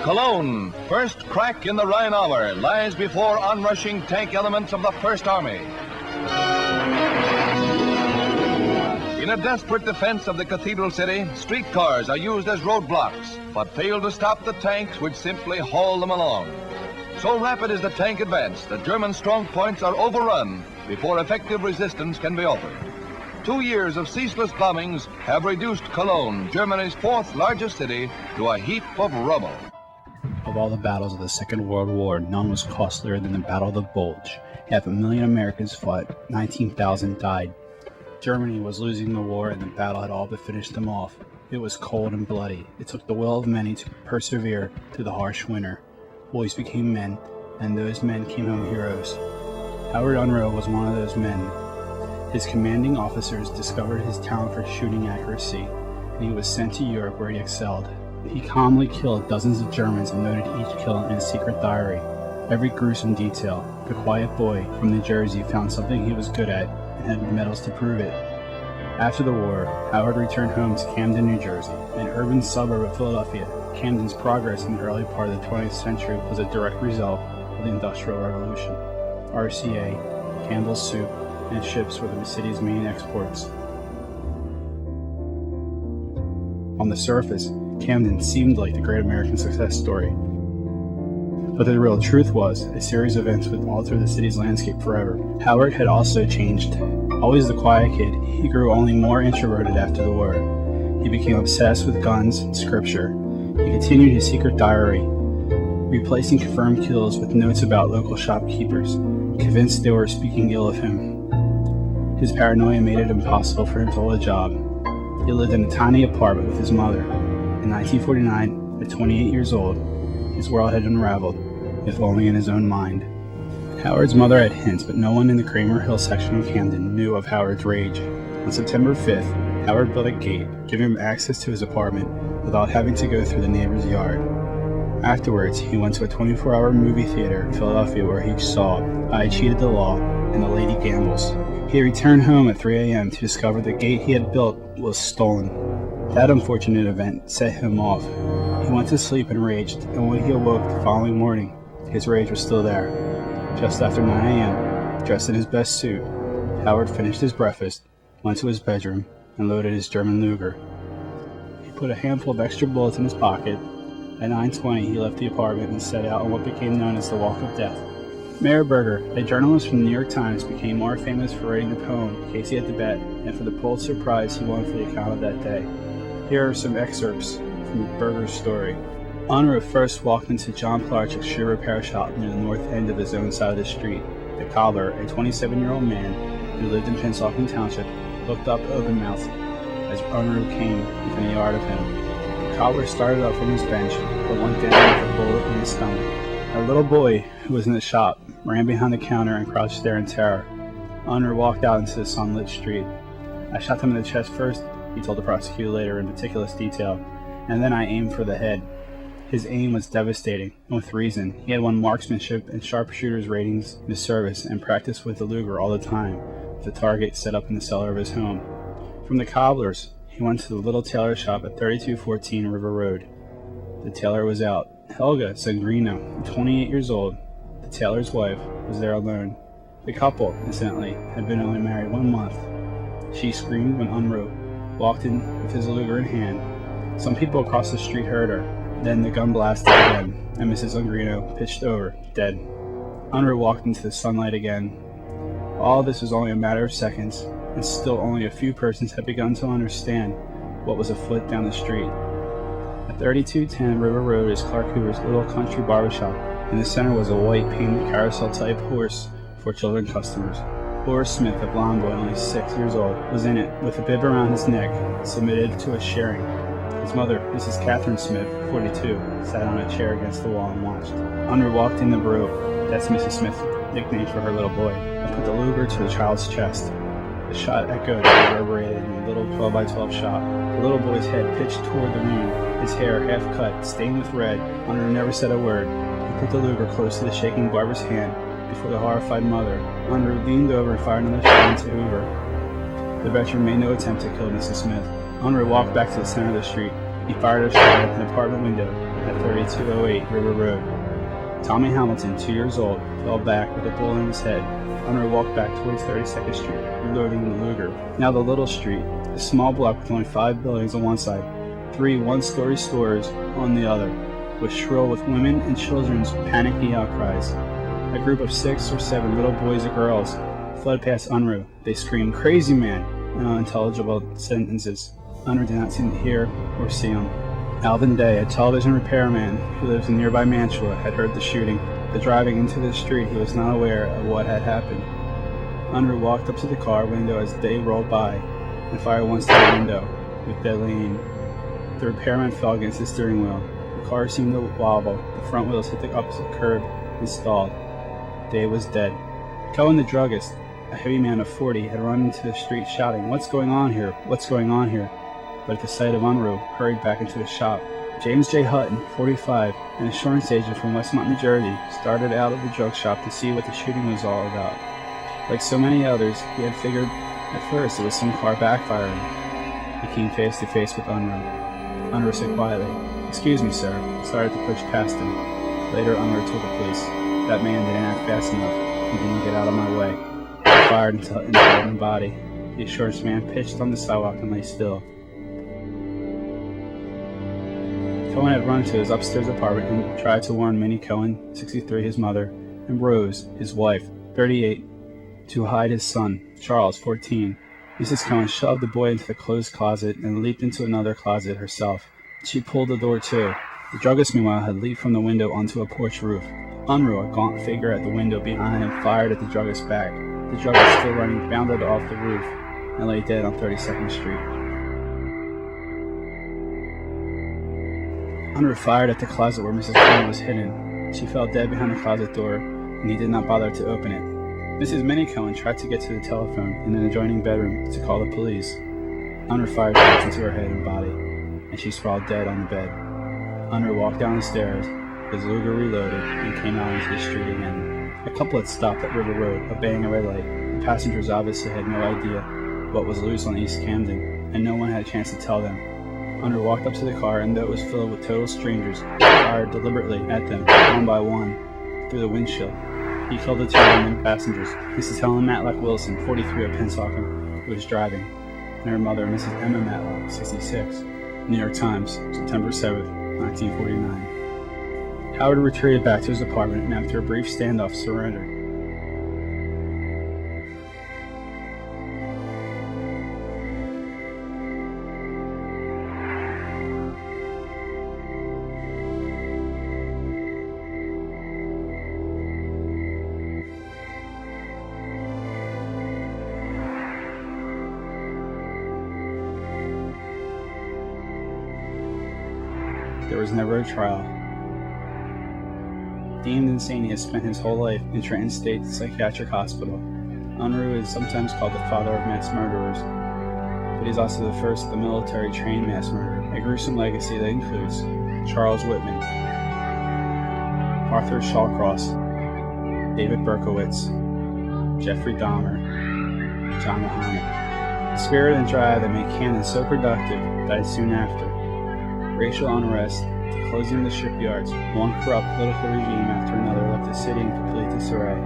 Cologne, first crack in the Rhine hour, lies before onrushing tank elements of the First Army. In a desperate defense of the cathedral city, streetcars are used as roadblocks, but fail to stop the tanks which simply haul them along. So rapid is the tank advance that German strong points are overrun before effective resistance can be offered. 2 years of ceaseless bombings have reduced Cologne, Germany's fourth largest city, to a heap of rubble. Of all the battles of the Second World War, none was costlier than the Battle of the Bulge. 500,000 Americans fought, 19,000 died. Germany was losing the war, and the battle had all but finished them off. It was cold and bloody. It took the will of many to persevere through the harsh winter. Boys became men, and those men came home heroes. Howard Unruh was one of those men. His commanding officers discovered his talent for shooting accuracy, and he was sent to Europe where he excelled. He calmly killed dozens of Germans and noted each kill in his secret diary. Every gruesome detail. The quiet boy from New Jersey found something he was good at and had medals to prove it. After the war, Howard returned home to Camden, New Jersey, an urban suburb of Philadelphia. Camden's progress in the early part of the 20th century was a direct result of the Industrial Revolution. RCA, Campbell's soup, and ships were the city's main exports. On the surface, Camden seemed like the great American success story. But the real truth was, a series of events would alter the city's landscape forever. Howard had also changed. Always the quiet kid, he grew only more introverted after the war. He became obsessed with guns and scripture. He continued his secret diary, replacing confirmed kills with notes about local shopkeepers, convinced they were speaking ill of him. His paranoia made it impossible for him to hold a job. He lived in a tiny apartment with his mother. In 1949, at 28 years old, his world had unraveled, if only in his own mind. Howard's mother had hints, but no one in the Kramer Hill section of Camden knew of Howard's rage. On September 5th, Howard built a gate, giving him access to his apartment without having to go through the neighbor's yard. Afterwards, he went to a 24-hour movie theater in Philadelphia where he saw I Cheated the Law and The Lady Gambles. He returned home at 3 a.m. to discover the gate he had built was stolen. That unfortunate event set him off. He went to sleep enraged, and when he awoke the following morning, his rage was still there. Just after 9 a.m., dressed in his best suit, Howard finished his breakfast, went to his bedroom, and loaded his German Luger. He put a handful of extra bullets in his pocket. At 9:20, he left the apartment and set out on what became known as the Walk of Death. Mayor Berger, a journalist from the New York Times, became more famous for writing the poem Casey at the Bet and for the Pulitzer Prize he won for the account of that day. Here are some excerpts from Berger's story. Unruh first walked into John Plarchik's shoe repair shop near the north end of his own side of the street. The cobbler, a 27-year-old man who lived in Pennsauken Township, looked up open-mouthed as Unruh came within a yard of him. The cobbler started up from his bench, but went down with a bullet in his stomach. A little boy who was in the shop ran behind the counter and crouched there in terror. Unruh walked out into the sunlit street. I shot him in the chest first, he told the prosecutor later in meticulous detail, and then I aimed for the head. His aim was devastating, and with reason. He had won marksmanship and sharpshooter's ratings in his service and practiced with the Luger all the time, with the target set up in the cellar of his home. From the cobbler's, he went to the little tailor shop at 3214 River Road. The tailor was out. Helga Sangrino, 28 years old, the tailor's wife, was there alone. The couple, incidentally, had been only married 1 month. She screamed when Unruh walked in with his Luger in hand. Some people across the street heard her. Then the gun blasted again, and Mrs. Sangrino pitched over, dead. Unruh walked into the sunlight again. All this was only a matter of seconds, and still only a few persons had begun to understand what was afoot down the street. At 3210 River Road is Clark Hoover's little country barbershop. In the center was a white painted carousel-type horse for children customers. Horace Smith, a blond boy only 6 years old, was in it, with a bib around his neck, submitted to a shearing. His mother, Mrs. Catherine Smith, 42, sat on a chair against the wall and watched. Unruh walked in the brew, that's Mrs. Smith's nickname for her little boy, and put the Luger to the child's chest. The shot echoed and reverberated in the little 12x12 shot. The little boy's head pitched toward the wound, his hair half cut, stained with red. Unruh never said a word. He put the Luger close to the shaking barber's hand. Before the horrified mother, Unruh leaned over and fired another shot into Hoover. The veteran made no attempt to kill Mrs. Smith. Unruh walked back to the center of the street. He fired a shot at an apartment window at 3208 River Road. Tommy Hamilton, 2 years old, fell back with a bullet in his head. Unruh walked back towards 32nd Street, reloading the Luger. Now the Little Street, a small block with only 5 buildings on one side, 3 one-story stores on the other, was shrill with women and children's panicky outcries. A group of 6 or 7 little boys and girls fled past Unruh. They screamed, "Crazy man!" in unintelligible sentences. Unruh did not seem to hear or see him. Alvin Day, a television repairman who lives in nearby Mantua, had heard the shooting, but driving into the street he was not aware of what had happened. Unruh walked up to the car window as Day rolled by and fired once to the window with deadly aim. The repairman fell against the steering wheel. The car seemed to wobble. The front wheels hit the opposite curb and stalled. Day was dead. Cohen the druggist, a heavy man of 40, had run into the street shouting, "What's going on here? What's going on here?" But at the sight of Unruh, hurried back into his shop. James J. Hutton, 45, an insurance agent from Westmont, New Jersey, started out of the drug shop to see what the shooting was all about. Like so many others, he had figured at first it was some car backfiring. He came face to face with Unruh. Unruh said quietly, "Excuse me, sir," and started to push past him. Later, Unruh told the police, "That man didn't act fast enough. He didn't get out of my way." He fired until it entered his body. The insurance man pitched on the sidewalk and lay still. Cohen had run to his upstairs apartment and tried to warn Minnie Cohen, 63, his mother, and Rose, his wife, 38, to hide his son, Charles, 14. Mrs. Cohen shoved the boy into the closed closet and leaped into another closet herself. She pulled the door too. The druggist, meanwhile, had leaped from the window onto a porch roof. Unruh, a gaunt figure at the window behind him, fired at the druggist's back. The druggist, still running, bounded off the roof and lay dead on 32nd Street. Unruh fired at the closet where Mrs. Cohen was hidden. She fell dead behind the closet door, and he did not bother to open it. Mrs. Minnie Cohen tried to get to the telephone in an adjoining bedroom to call the police. Unruh fired bullets into her head and body, and she sprawled dead on the bed. Unruh walked down the stairs, his Luger reloaded, and came out into the street again. A couple had stopped at River Road, obeying a red light. The passengers obviously had no idea what was loose on East Camden, and no one had a chance to tell them. Unruh walked up to the car, and though it was filled with total strangers, he fired deliberately at them, one by one, through the windshield. He killed the 2 remaining passengers, Mrs. Helen Matlock Wilson, 43, of Pennsauken, who was driving, and her mother, Mrs. Emma Matlock, 66. New York Times, September 7, 1949. Howard retreated back to his apartment and after a brief standoff surrendered. There was never a trial. Deemed insane, he has spent his whole life in Trenton State Psychiatric Hospital. Unruh is sometimes called the father of mass murderers, but he's also the first of the military-trained mass murderer, a gruesome legacy that includes Charles Whitman, Arthur Shawcross, David Berkowitz, Jeffrey Dahmer, John Muhammad. The spirit and drive that made Camden so productive died soon after. Racial unrest, the closing of the shipyards, one corrupt political regime after another left the city in complete disarray.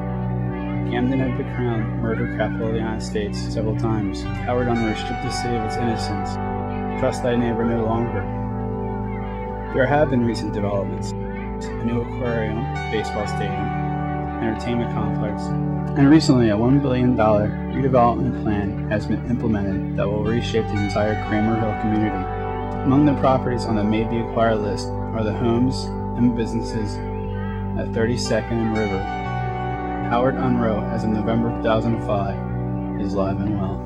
Camden had been crowned murder capital of the United States several times. Howard Unruh stripped the city of its innocence. Trust thy neighbor no longer. There have been recent developments. A new aquarium, baseball stadium, entertainment complex, and recently a $1 billion redevelopment plan has been implemented that will reshape the entire Cramer Hill community. Among the properties on the may-be-acquired list are the homes and businesses at 32nd and River. Howard Unruh, as of November 2005, is alive and well.